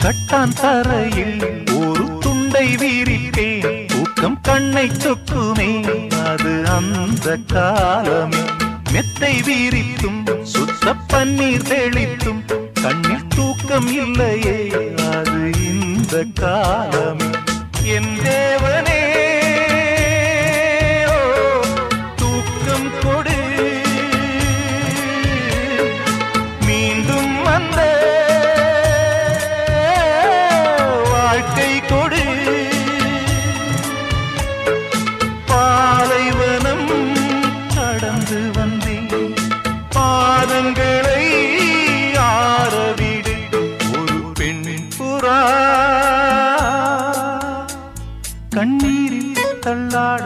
கட்டான் தரையில் ஒரு துண்டை வீரிப்பேன், தூக்கம் கண்ணை சொக்குமே அது அந்த காலமே. மெத்தை வீரித்தும் சுத்த பன்னீர் தெளித்தும் கண்ணில் தூக்கம் இல்லையே அது இந்த காலமே. என் தேவனே தூக்கம் கொடு, மீண்டும் வந்த வாழ்க்கை கொடு. பாலைவனம் கடந்து வந்தேன், பாதங்களை ஆரவிடு. ஒரு பெண்ணின் புறா கண்ணீரில் தள்ளாட